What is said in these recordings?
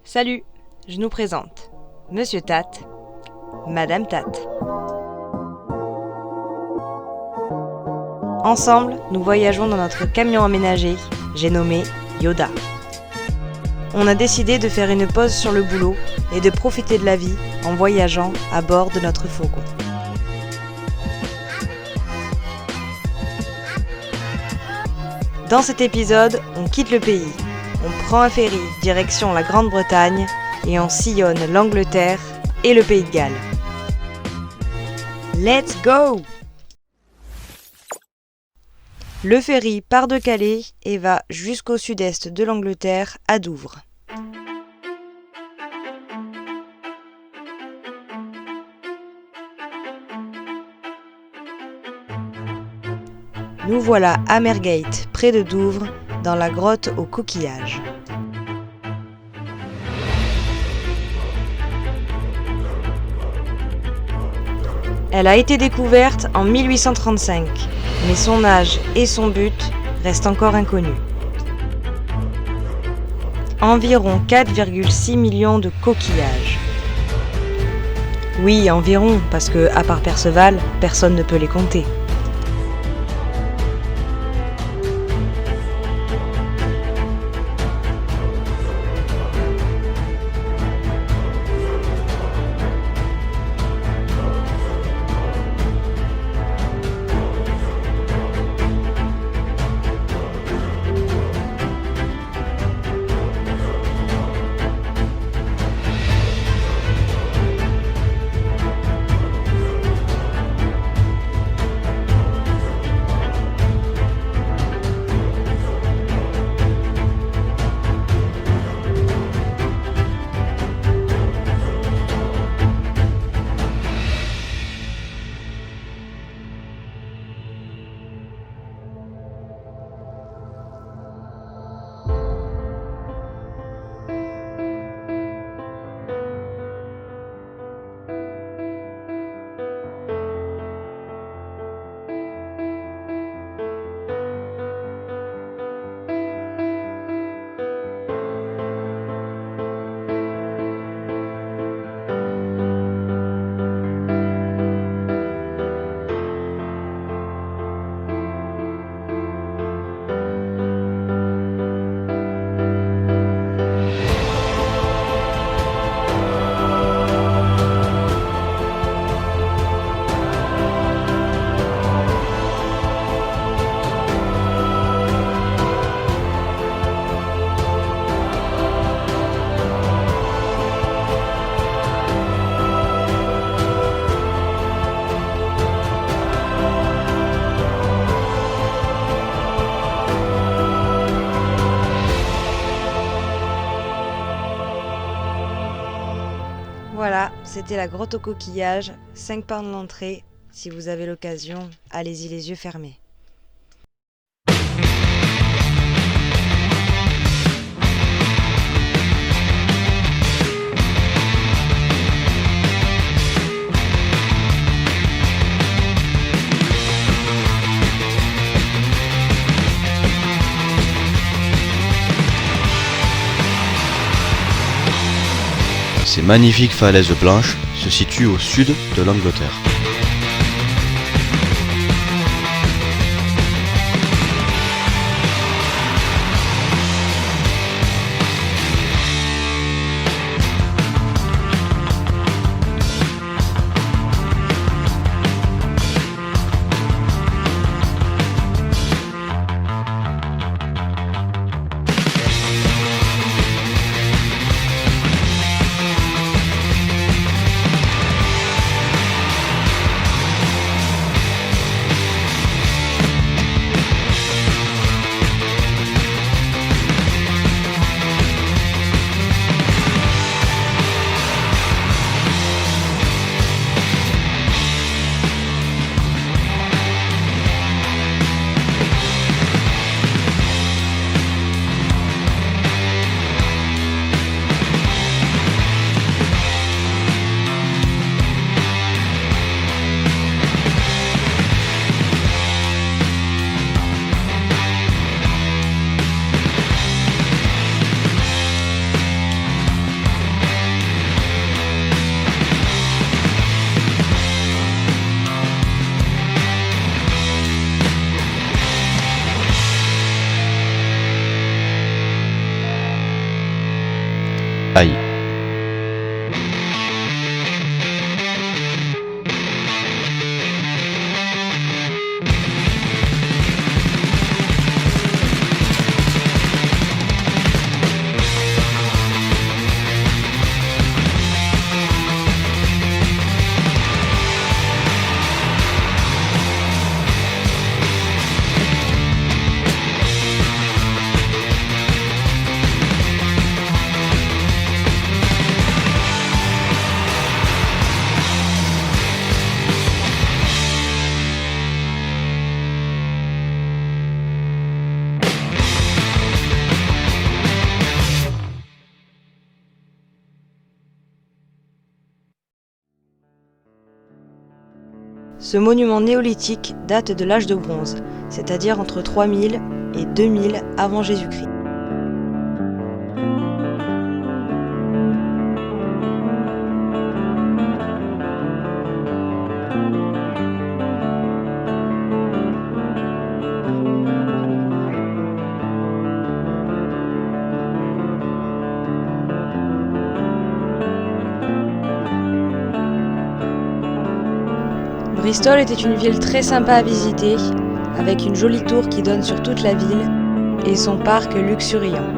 Salut, je nous présente Monsieur Tat, Madame Tat. Ensemble, nous voyageons dans notre camion aménagé, j'ai nommé Yoda. On a décidé de faire une pause sur le boulot et de profiter de la vie en voyageant à bord de notre fourgon. Dans cet épisode, on quitte le pays, on prend un ferry direction la Grande-Bretagne et on sillonne l'Angleterre et le Pays de Galles. Let's go! Le ferry part de Calais et va jusqu'au sud-est de l'Angleterre, à Douvres. Nous voilà à Mergate, près de Douvres, dans la grotte aux coquillages. Elle a été découverte en 1835, mais son âge et son but restent encore inconnus. Environ 4,6 millions de coquillages. Oui, environ, parce que, à part Perceval, personne ne peut les compter. Voilà, c'était la grotte aux coquillages, 5 pounds l'entrée. Si vous avez l'occasion, allez-y les yeux fermés. Ces magnifiques falaises blanches se situent au sud de l'Angleterre. Aïe. Ce monument néolithique date de l'âge de bronze, c'est-à-dire entre 3000 et 2000 avant Jésus-Christ. Bristol était une ville très sympa à visiter, avec une jolie tour qui donne sur toute la ville et son parc luxuriant.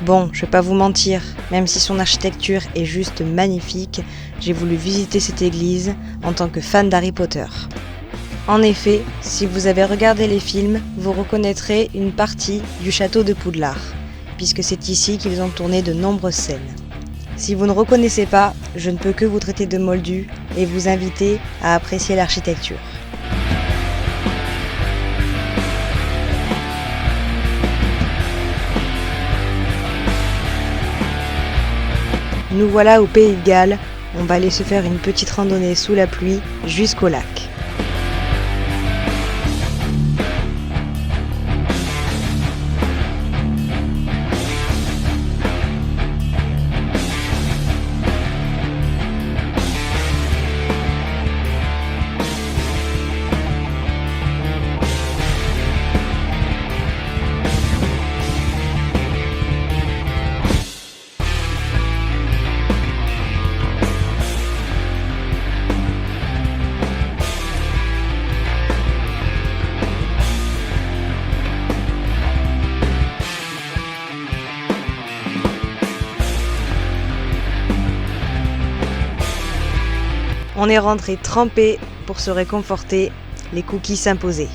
Bon, je vais pas vous mentir, même si son architecture est juste magnifique, j'ai voulu visiter cette église en tant que fan d'Harry Potter. En effet, si vous avez regardé les films, vous reconnaîtrez une partie du château de Poudlard, puisque c'est ici qu'ils ont tourné de nombreuses scènes. Si vous ne reconnaissez pas, je ne peux que vous traiter de moldu et vous inviter à apprécier l'architecture. Nous voilà au Pays de Galles, on va aller se faire une petite randonnée sous la pluie jusqu'au lac. On est rentré trempé pour se réconforter, les cookies s'imposaient.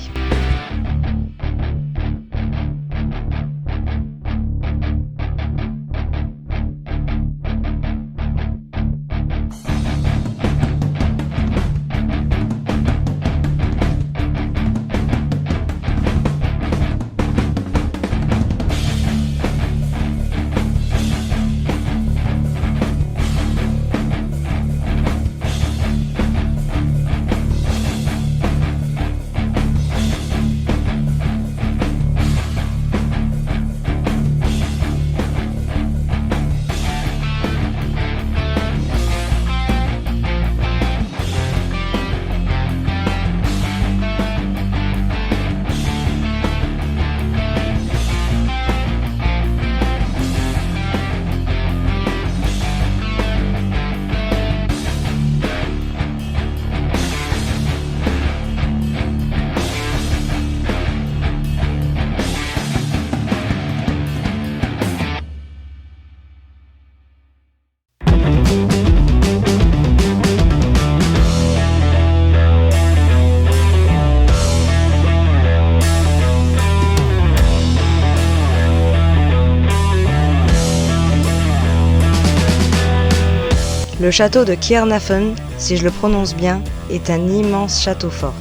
Le château de Caernarfon, si je le prononce bien, est un immense château fort.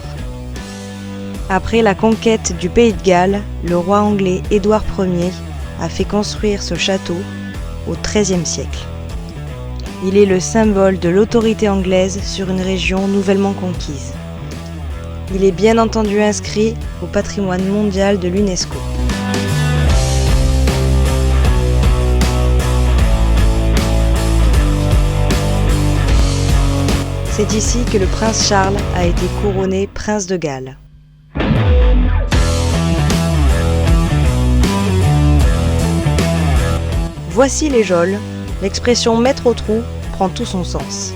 Après la conquête du Pays de Galles, le roi anglais Édouard Ier a fait construire ce château au XIIIe siècle. Il est le symbole de l'autorité anglaise sur une région nouvellement conquise. Il est bien entendu inscrit au patrimoine mondial de l'UNESCO. C'est ici que le prince Charles a été couronné prince de Galles. Voici les geôles, l'expression mettre au trou prend tout son sens.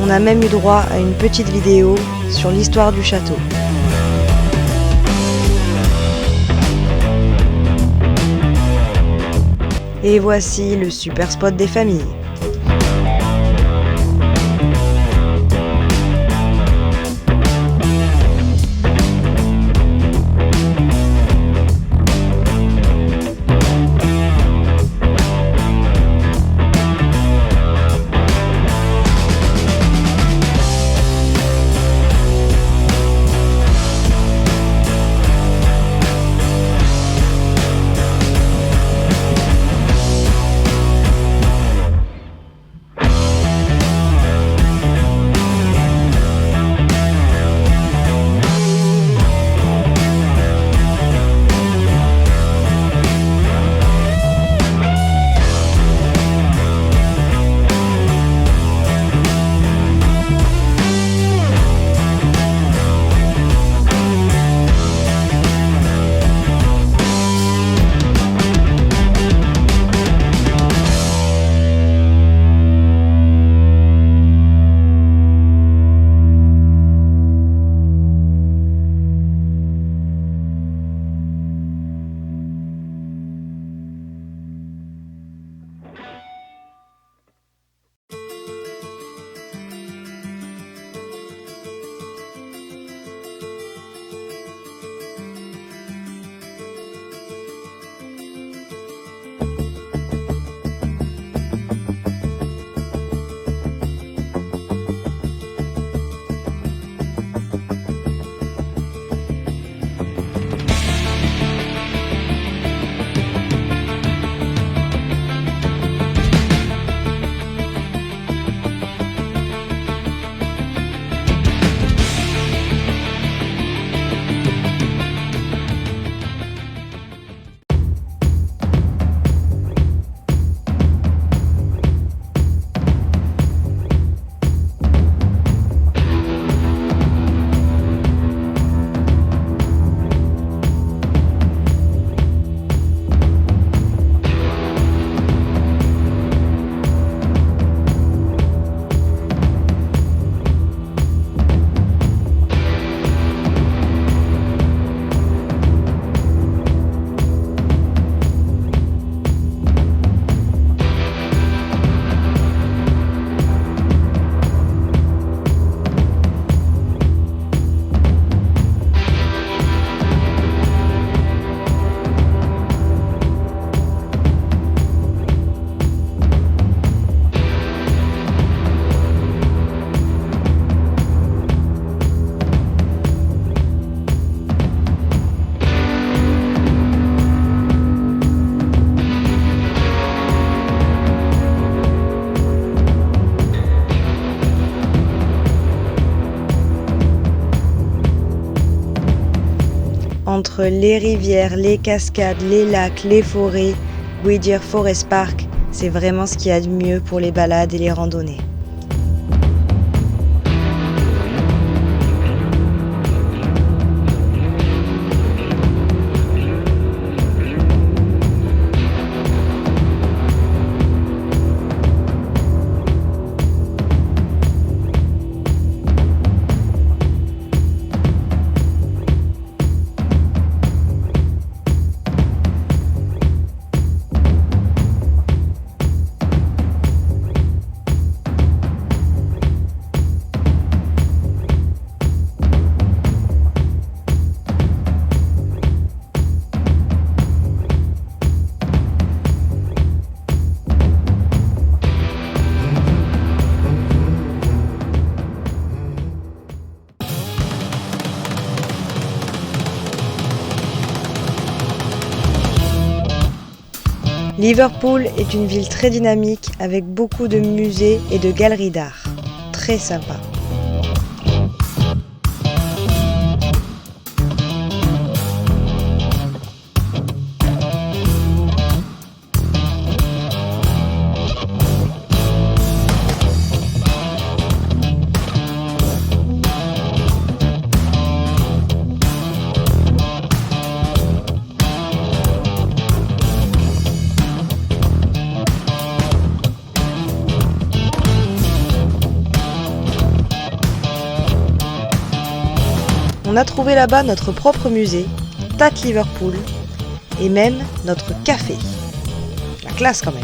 On a même eu droit à une petite vidéo sur l'histoire du château. Et voici le super spot des familles. Entre les rivières, les cascades, les lacs, les forêts, Whittier Forest Park, c'est vraiment ce qu'il y a de mieux pour les balades et les randonnées. Liverpool est une ville très dynamique avec beaucoup de musées et de galeries d'art. Très sympa. On a trouvé là-bas notre propre musée, Tate Liverpool, et même notre café. La classe quand même.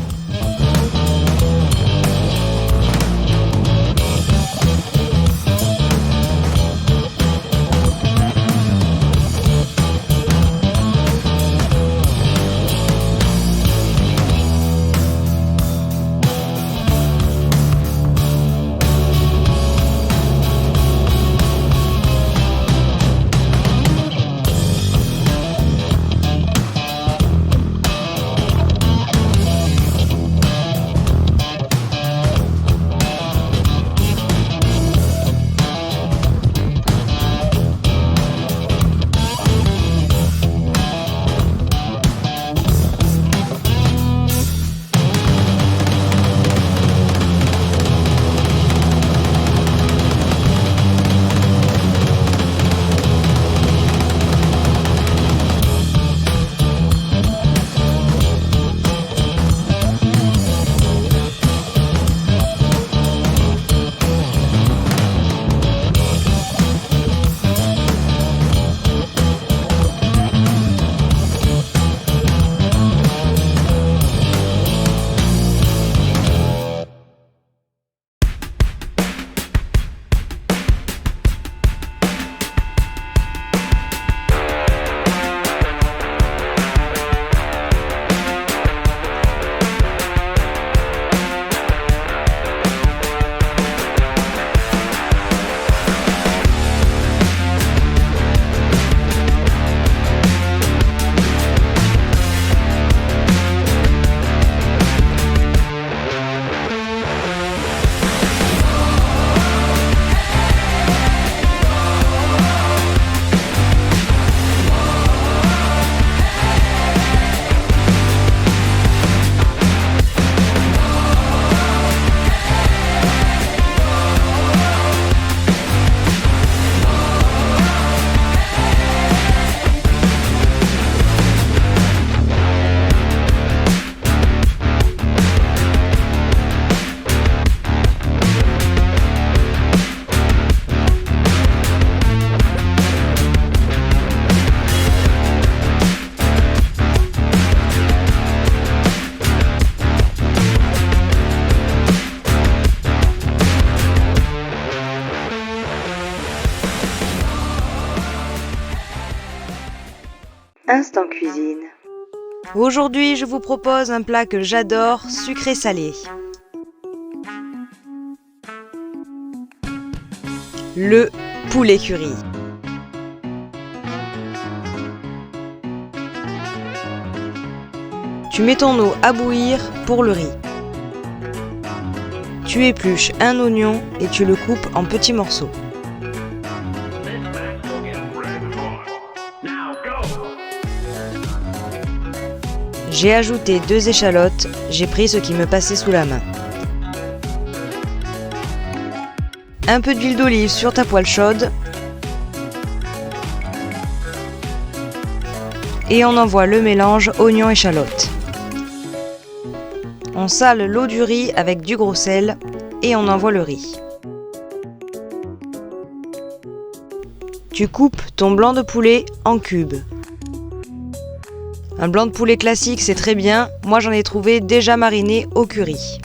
Instant cuisine. Aujourd'hui, je vous propose un plat que j'adore, sucré-salé. Le poulet curry. Tu mets ton eau à bouillir pour le riz. Tu épluches un oignon et tu le coupes en petits morceaux. J'ai ajouté 2 échalotes, j'ai pris ce qui me passait sous la main. Un peu d'huile d'olive sur ta poêle chaude. Et on envoie le mélange oignon-échalote. On sale l'eau du riz avec du gros sel et on envoie le riz. Tu coupes ton blanc de poulet en cubes. Un blanc de poulet classique, c'est très bien. Moi, j'en ai trouvé déjà mariné au curry.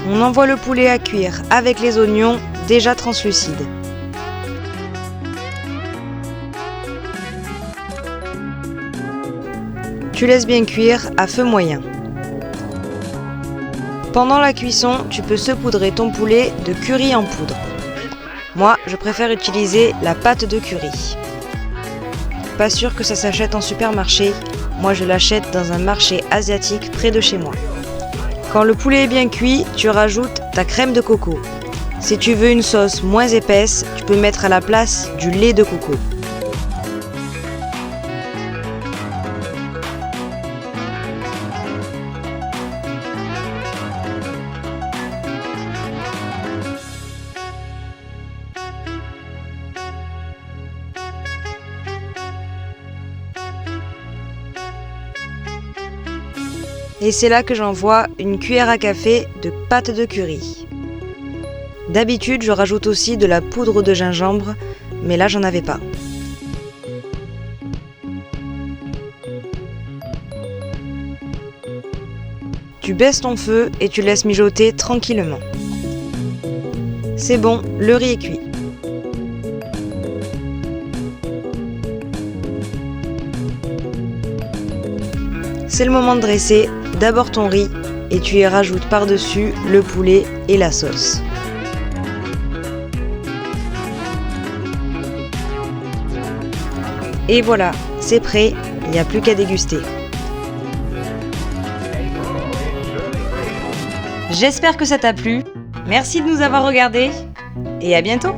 On envoie le poulet à cuire avec les oignons déjà translucides. Tu laisses bien cuire à feu moyen. Pendant la cuisson, tu peux saupoudrer ton poulet de curry en poudre. Moi, je préfère utiliser la pâte de curry. Pas sûr que ça s'achète en supermarché, moi je l'achète dans un marché asiatique près de chez moi. Quand le poulet est bien cuit, tu rajoutes ta crème de coco. Si tu veux une sauce moins épaisse, tu peux mettre à la place du lait de coco. Et c'est là que j'envoie une cuillère à café de pâte de curry. D'habitude, je rajoute aussi de la poudre de gingembre, mais là j'en avais pas. Tu baisses ton feu et tu laisses mijoter tranquillement. C'est bon, le riz est cuit. C'est le moment de dresser d'abord ton riz et tu y rajoutes par-dessus le poulet et la sauce. Et voilà, c'est prêt, il n'y a plus qu'à déguster. J'espère que ça t'a plu, merci de nous avoir regardés et à bientôt!